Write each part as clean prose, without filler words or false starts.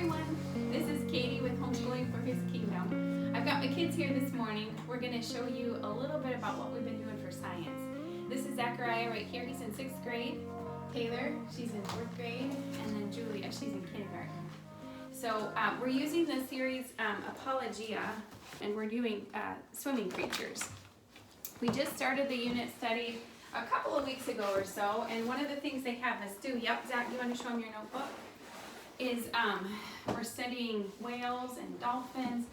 everyone, this is Katie with Homeschooling for His Kingdom. I've got my kids here this morning. We're going to show you a little bit about what we've been doing for science. This is Zachariah right here, he's in 6th grade. Taylor, she's in 4th grade. And then Julia, she's in kindergarten. So we're using the series Apologia, and we're doing swimming creatures. We just started the unit study a couple of weeks ago or so, and one of the things they have us do, yep, Zach, you want to show them your notebook? Is we're studying whales and dolphins.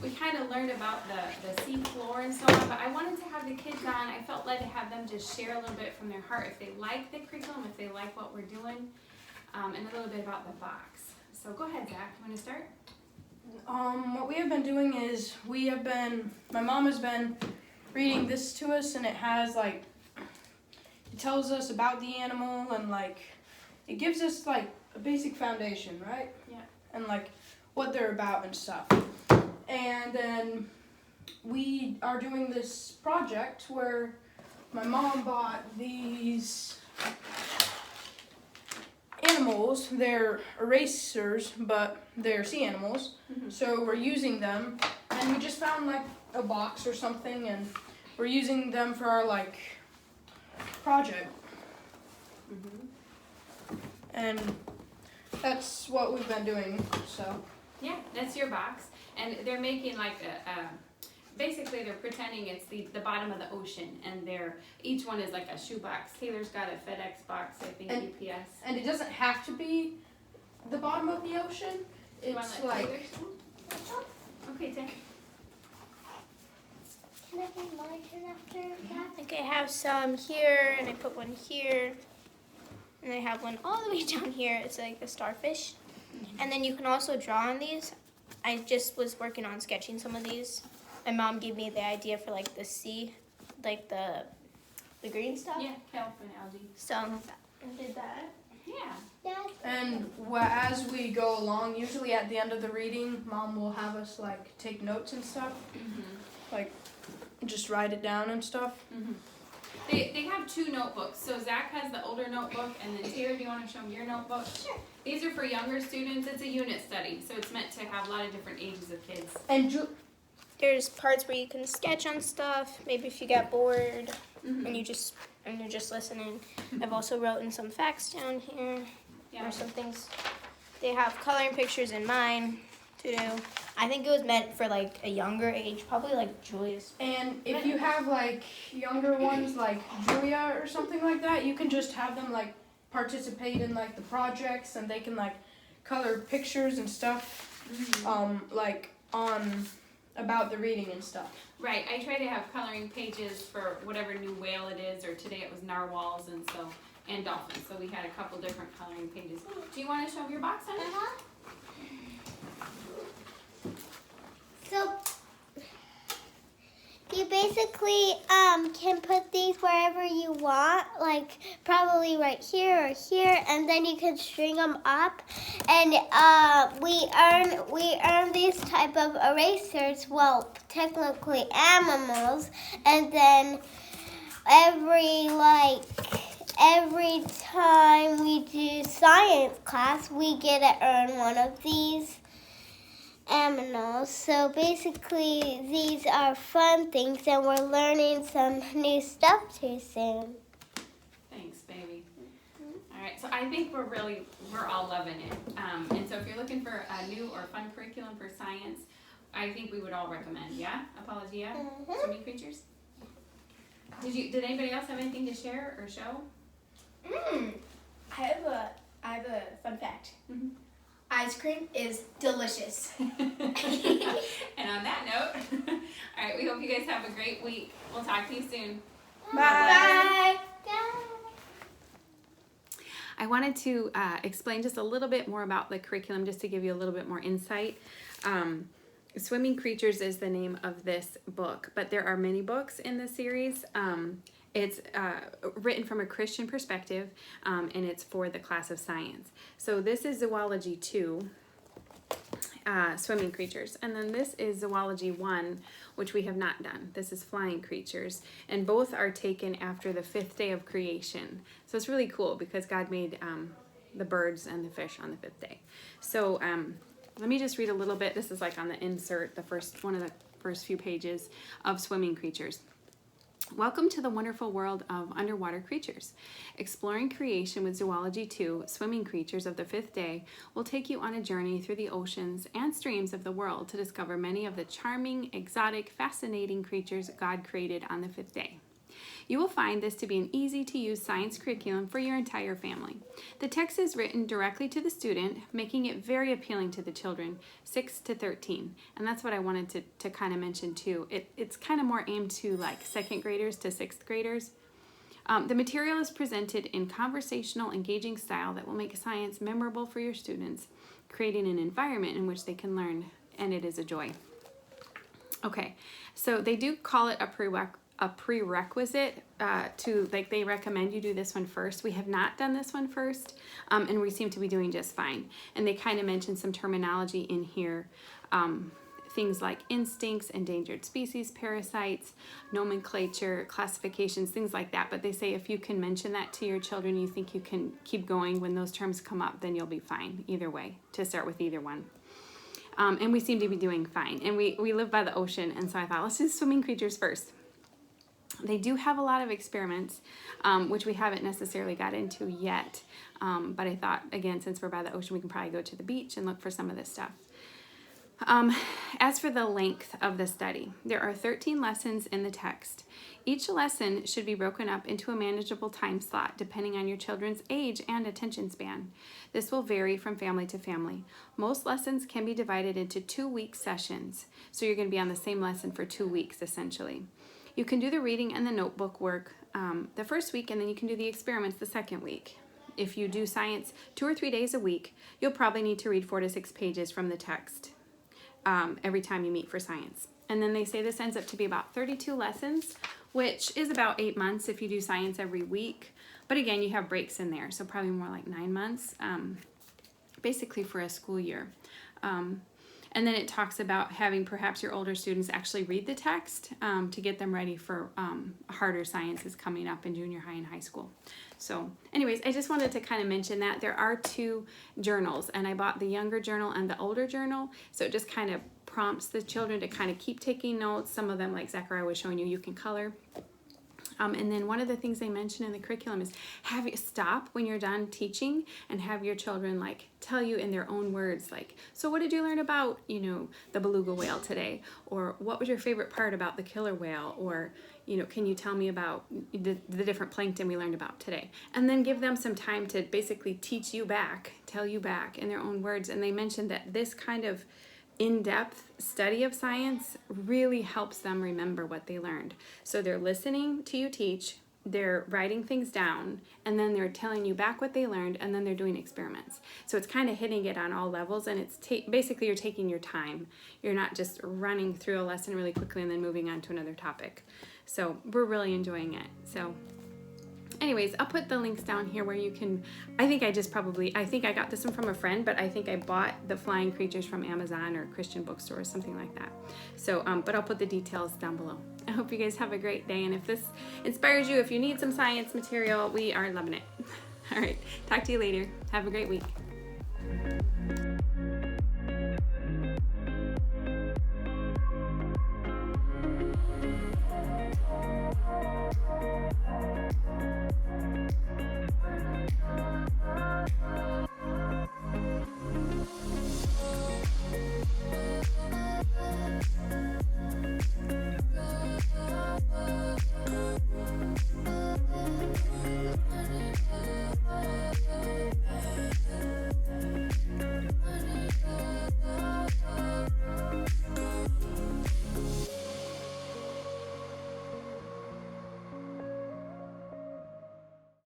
We kind of learned about the sea floor and so on, but I wanted to have the kids on. I felt led to have them just share a little bit from their heart if they like the curriculum, if they like what we're doing, and a little bit about the box. So go ahead, Zach, you want to start? What we have been doing is my mom has been reading this to us, and it has it tells us about the animal, and it gives us a basic foundation, right? Yeah. And what they're about and stuff. And then we are doing this project where my mom bought these animals. They're erasers, but they're sea animals. Mm-hmm. So we're using them, and we just found a box or something, and we're using them for our project. Mm-hmm. And that's what we've been doing, so. Yeah, that's your box. And they're making basically they're pretending it's the bottom of the ocean, and each one is like a shoebox. Taylor's got a FedEx box, I think, UPS. And it doesn't have to be the bottom of the ocean. It's Okay, Taylor. Can I get my turn after that? Like I have some here, and I put one here. And I have one all the way down here. It's like a starfish. And then you can also draw on these. I just was working on sketching some of these. My mom gave me the idea for the sea, the green stuff. Yeah, California algae. So I did that. Yeah. And as we go along, usually at the end of the reading, Mom will have us take notes and stuff. Mm-hmm. Just write it down and stuff. Mm-hmm. They have 2 notebooks. So Zach has the older notebook, and then Taylor, do you want to show them your notebook? Sure. These are for younger students. It's a unit study, so it's meant to have a lot of different ages of kids. And there's parts where you can sketch on stuff. Maybe if you get bored, Mm-hmm. and you're just listening. I've also written some facts down here. Yeah. Or some things. They have coloring pictures in mine to do. I think it was meant for a younger age, probably Julia's. And if you have younger ones like Julia or something like that, you can just have them participate in the projects, and they can color pictures and stuff. Mm-hmm. On about the reading and stuff. Right. I try to have coloring pages for whatever new whale it is, or today it was narwhals and dolphins. So we had a couple different coloring pages. Do you want to show your box, honey? Uh-huh. So you basically can put these wherever you want, probably right here or here, and then you can string them up. And we earn these type of erasers, well, technically animals, and then every time we do science class, we get to earn one of these animals. So basically these are fun things, and we're learning some new stuff too soon. Thanks, baby. Mm-hmm. All right, so I think we're all loving it. And so if you're looking for a new or fun curriculum for science, I think we would all recommend, yeah? Apologia, Swimming Creatures. Did anybody else have anything to share or show? I have a fun fact. Mm-hmm. Ice cream is delicious. And on that note, all right, we hope you guys have a great week. We'll talk to you soon. Bye. I wanted to explain just a little bit more about the curriculum, just to give you a little bit more insight. Swimming Creatures is the name of this book, but there are many books in the series. It's written from a Christian perspective, and it's for the class of science. So this is Zoology 2, Swimming Creatures. And then this is Zoology 1, which we have not done. This is Flying Creatures. And both are taken after the 5th day of creation. So it's really cool because God made the birds and the fish on the 5th day. So let me just read a little bit. This is like on the insert, one of the first few pages of swimming creatures. Welcome to the wonderful world of underwater creatures. Exploring creation with Zoology 2, Swimming Creatures of the 5th day will take you on a journey through the oceans and streams of the world to discover many of the charming, exotic, fascinating creatures God created on the 5th day. You will find this to be an easy-to-use science curriculum for your entire family. The text is written directly to the student, making it very appealing to the children 6 to 13. And that's what I wanted to kind of mention too. It's kind of more aimed to like 2nd graders to 6th graders. The material is presented in conversational, engaging style that will make science memorable for your students, creating an environment in which they can learn, and it is a joy. Okay, so they do call it a prerequisite to, like, they recommend you do this one first. We have not done this one first, and we seem to be doing just fine. And they kind of mention some terminology in here, things like instincts, endangered species, parasites, nomenclature, classifications, things like that. But they say if you can mention that to your children, you think you can keep going. When those terms come up, then you'll be fine either way, to start with either one. And we seem to be doing fine. And we live by the ocean, and so I thought, let's do swimming creatures first. They do have a lot of experiments, which we haven't necessarily got into yet. But I thought, again, since we're by the ocean, we can probably go to the beach and look for some of this stuff. As for the length of the study, there are 13 lessons in the text. Each lesson should be broken up into a manageable time slot, depending on your children's age and attention span. This will vary from family to family. Most lessons can be divided into 2-week sessions, so you're going to be on the same lesson for 2 weeks, essentially. You can do the reading and the notebook work the first week, and then you can do the experiments the second week. If you do science 2 or 3 days a week, you'll probably need to read 4 to 6 pages from the text every time you meet for science. And then they say this ends up to be about 32 lessons, which is about 8 months if you do science every week. But again, you have breaks in there, so probably more like 9 months, basically for a school year. And then it talks about having perhaps your older students actually read the text to get them ready for harder sciences coming up in junior high and high school. So anyways, I just wanted to kind of mention that there are 2 journals, and I bought the younger journal and the older journal. So it just kind of prompts the children to kind of keep taking notes. Some of them, like Zachariah was showing you, you can color. And then one of the things they mention in the curriculum is have you stop when you're done teaching and have your children like tell you in their own words, like, so what did you learn about, you know, the beluga whale today? Or what was your favorite part about the killer whale? Or, you know, can you tell me about the different plankton we learned about today? And then give them some time to basically teach you back, tell you back in their own words. And they mentioned that this kind of in-depth study of science really helps them remember what they learned. So they're listening to you teach, they're writing things down, and then they're telling you back what they learned, and then they're doing experiments. So it's kind of hitting it on all levels, and it's basically you're taking your time. You're not just running through a lesson really quickly and then moving on to another topic. So we're really enjoying it. So anyways, I'll put the links down here where you can, I think I got this one from a friend, but I think I bought the flying creatures from Amazon or Christian bookstore or something like that. So, but I'll put the details down below. I hope you guys have a great day, and if this inspires you, if you need some science material, we are loving it. All right, talk to you later. Have a great week.